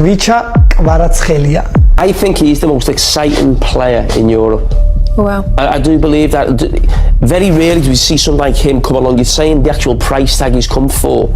Khvicha Kvaratskhelia. I think he's the most exciting player in Europe. Wow. I do believe that. Very rarely do we see someone like him come along. You're saying the actual price tag he's come for,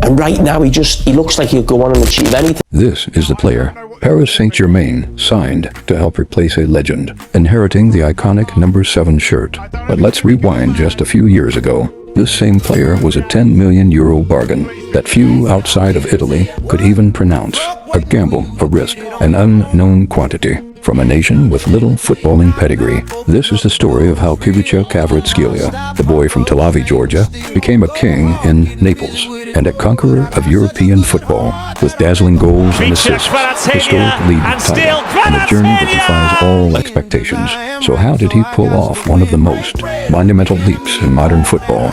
and right now he looks like he'll go on and achieve anything. This is the player Paris Saint-Germain signed to help replace a legend, inheriting the iconic number 7 shirt. But let's rewind just a few years ago. This same player was a €10 million bargain that few outside of Italy could even pronounce. A gamble, a risk, an unknown quantity from a nation with little footballing pedigree. This is the story of how Khvicha Kvaratskhelia, the boy from Tel Aviv, Georgia, became a king in Naples and a conqueror of European football with dazzling goals and assists, historic league title, and a journey that defies all expectations. So how did he pull off one of the most monumental leaps in modern football?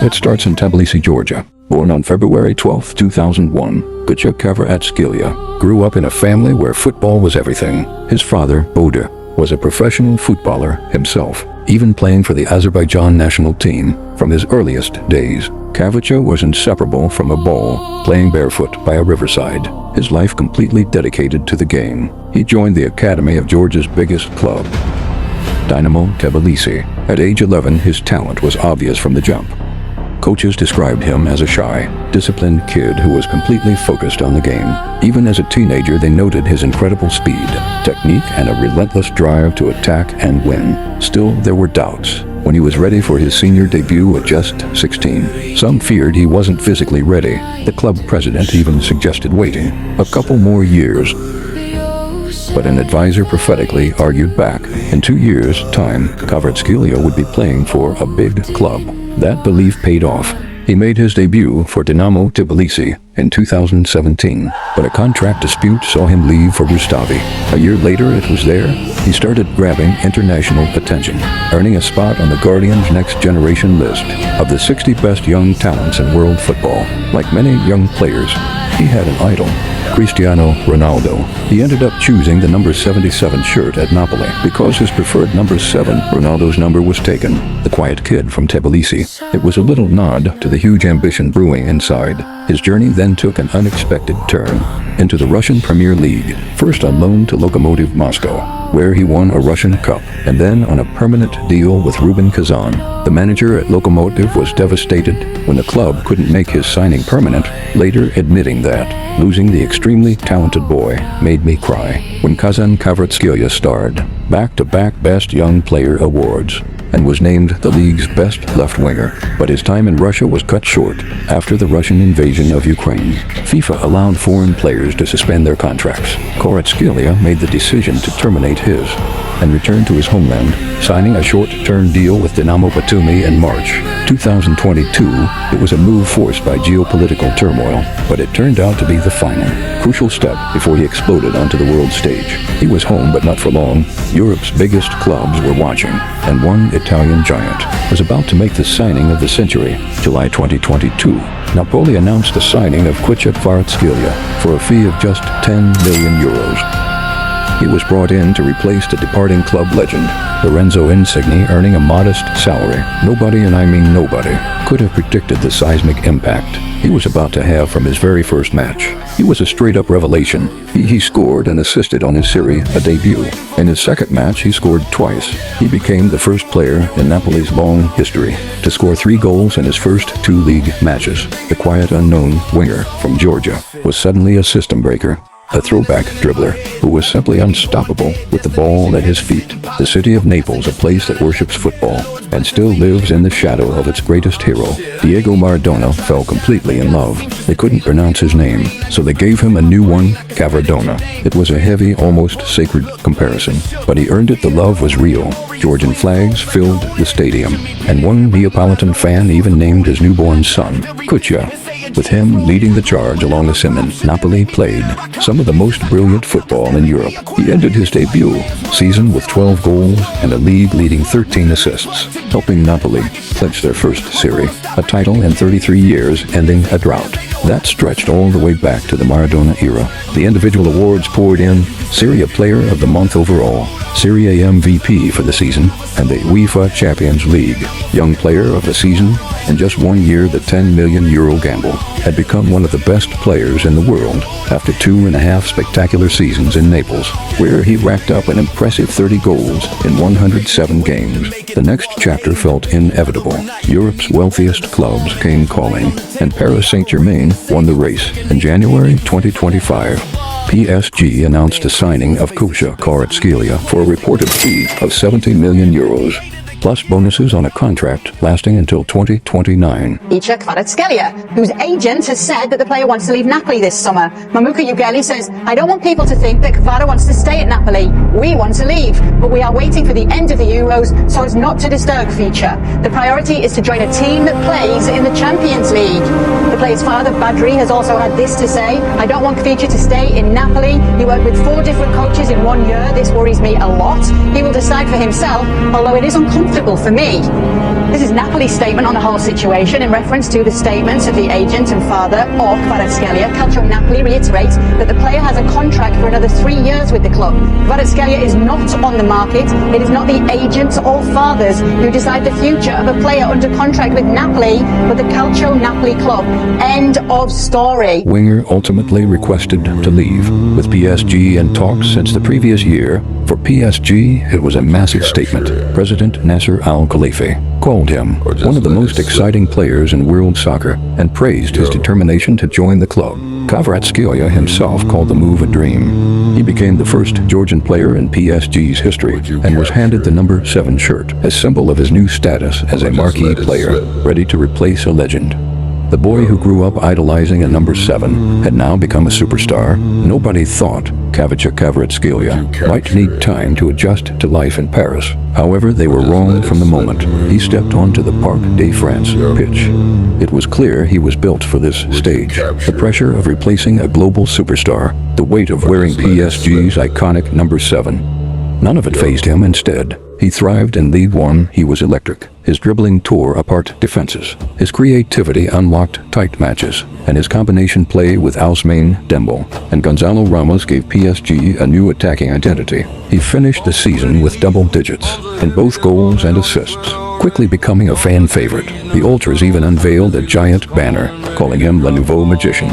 It starts in Tbilisi, Georgia. Born on February 12, 2001, Khvicha Kvaratskhelia grew up in a family where football was everything. His father, Boda, was a professional footballer himself, even playing for the Azerbaijan national team. From his earliest days, Khvicha was inseparable from a ball, playing barefoot by a riverside, his life completely dedicated to the game. He joined the academy of Georgia's biggest club, Dynamo Tbilisi. At age 11, his talent was obvious from the jump. Coaches described him as a shy, disciplined kid who was completely focused on the game. Even as a teenager, they noted his incredible speed, technique, and a relentless drive to attack and win. Still, there were doubts. When he was ready for his senior debut at just 16, some feared he wasn't physically ready. The club president even suggested waiting a couple more years. But an advisor prophetically argued back. In 2 years' time, Kvaratskhelia would be playing for a big club. That belief paid off. He made his debut for Dynamo Tbilisi in 2017, but a contract dispute saw him leave for Rustavi. A year later, it was there, he started grabbing international attention, earning a spot on the Guardian's Next Generation list of the 60 best young talents in world football. Like many young players, he had an idol, Cristiano Ronaldo. He ended up choosing the number 77 shirt at Napoli because his preferred number 7, Ronaldo's number, was taken. The quiet kid from Tbilisi. It was a little nod to the huge ambition brewing inside. His journey then took an unexpected turn into the Russian Premier League, first on loan to Lokomotiv Moscow, where he won a Russian Cup, and then on a permanent deal with Rubin Kazan. The manager at Lokomotiv was devastated when the club couldn't make his signing permanent, later admitting that losing the extremely talented boy made me cry. When Khvicha Kvaratskhelia starred back-to-back Best Young Player awards and was named the league's best left winger, but his time in Russia was cut short after the Russian invasion of Ukraine. FIFA allowed foreign players to suspend their contracts. Kvaratskhelia made the decision to terminate his and return to his homeland, signing a short-term deal with Dynamo Batumi in March 2022. It was a move forced by geopolitical turmoil, but it turned out to be the final, crucial step before he exploded onto the world stage. He was home, but not for long. Europe's biggest clubs were watching, and one Italian giant was about to make the signing of the century. July 2022, Napoli announced the signing of Khvicha Kvaratskhelia for a fee of just €10 million. He was brought in to replace the departing club legend, Lorenzo Insigne, earning a modest salary. Nobody, and I mean nobody, could have predicted the seismic impact he was about to have from his very first match. He was a straight-up revelation. He scored and assisted on his Serie A debut. In his second match, he scored twice. He became the first player in Napoli's long history to score 3 goals in his first 2 league matches. The quiet, unknown winger from Georgia was suddenly a system breaker, a throwback dribbler who was simply unstoppable with the ball at his feet. The city of Naples, a place that worships football and still lives in the shadow of its greatest hero, Diego Maradona, fell completely in love. They couldn't pronounce his name, so they gave him a new one, Cavardona. It was a heavy, almost sacred comparison, but he earned it. The love was real. Georgian flags filled the stadium, and one Neapolitan fan even named his newborn son Khvicha, with him leading the charge along the Semen. Napoli played some of the most brilliant football in Europe. He ended his debut season with 12 goals and a league-leading 13 assists, helping Napoli clinch their first Serie A title in 33 years, ending a drought that stretched all the way back to the Maradona era. The individual awards poured in: Serie A Player of the Month overall, Serie A MVP for the season, and the UEFA Champions League Young Player of the Season. In just 1 year, the €10 million gamble had become one of the best players in the world after 2.5 spectacular seasons in Naples, where he racked up an impressive 30 goals in 107 games. The next chapter felt inevitable. Europe's wealthiest clubs came calling, and Paris Saint-Germain won the race. In January 2025, PSG announced the signing of Khvicha Kvaratskhelia for a reported fee of €70 million, plus bonuses on a contract lasting until 2029. Khvicha Kvaratskhelia, whose agent has said that the player wants to leave Napoli this summer. Mamuka Ugeli says, "I don't want people to think that Kvara wants to stay at Napoli. We want to leave, but we are waiting for the end of the Euros so as not to disturb Khvicha. The priority is to join a team that plays in the Champions League." The player's father, Badri, has also had this to say: "I don't want Khvicha to stay in Napoli. He worked with 4 different coaches in 1 year. This worries me a lot. He will decide for himself, although it is uncomfortable for me." This is Napoli's statement on the whole situation in reference to the statements of the agent and father of Kvaratskhelia. Calcio Napoli reiterates that the player has a contract for another 3 years with the club. Kvaratskhelia is not on the market. It is not the agents or fathers who decide the future of a player under contract with Napoli, but the Calcio Napoli club. End of story. Winger ultimately requested to leave, with PSG in talks since the previous year. For PSG, it was a massive statement. President Nasser Al-Khalifi called him one of the most exciting players in world soccer and praised his determination to join the club. Kvaratskhelia himself called the move a dream. He became the first Georgian player in PSG's history and was handed the number 7 shirt, a symbol of his new status as a marquee player, ready to replace a legend. The boy who grew up idolizing a number 7 had now become a superstar. Nobody thought Khvicha Kvaratskhelia might need time to adjust to life in Paris. However, they were wrong from the moment he stepped onto the Parc des France pitch. It was clear he was built for this stage. The pressure of replacing a global superstar, the weight of wearing PSG's iconic number 7. None of it fazed him. Instead, he thrived in League One. He was electric. His dribbling tore apart defenses. His creativity unlocked tight matches, and his combination play with Ousmane Dembele and Gonzalo Ramos gave PSG a new attacking identity. He finished the season with double digits in both goals and assists, quickly becoming a fan favorite. The Ultras even unveiled a giant banner, calling him Le Nouveau Magician.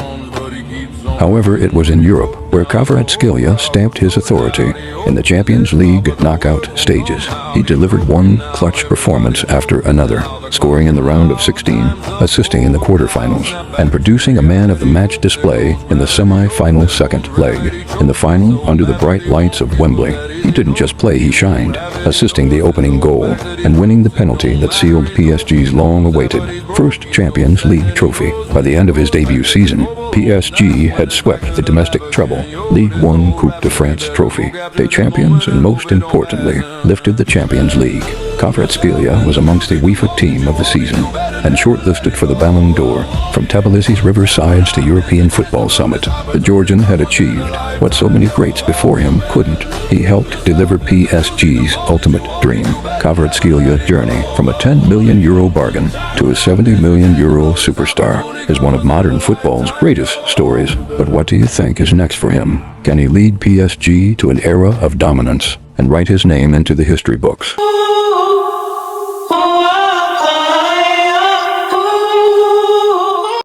However, it was in Europe where Kvaratskhelia stamped his authority. In the Champions League knockout stages, he delivered one clutch performance after another, scoring in the round of 16, assisting in the quarterfinals, and producing a man-of-the-match display in the semi-final second leg. In the final, under the bright lights of Wembley, he didn't just play, he shined, assisting the opening goal and winning the penalty that sealed PSG's long-awaited first Champions League trophy. By the end of his debut season, PSG had swept the domestic treble, League One Coupe de France trophy, des Champions, and most importantly, lifted the Champions League. Kvaratskhelia was amongst the UEFA team of the season and shortlisted for the Ballon d'Or. From Tbilissi's riversides to European football summit, the Georgian had achieved what so many greats before him couldn't. He helped deliver PSG's ultimate dream. Kvaratskhelia journey from a €10 million bargain to a €70 million superstar is one of modern football's greatest stories. But what do you think is next for him? Can he lead PSG to an era of dominance and write his name into the history books?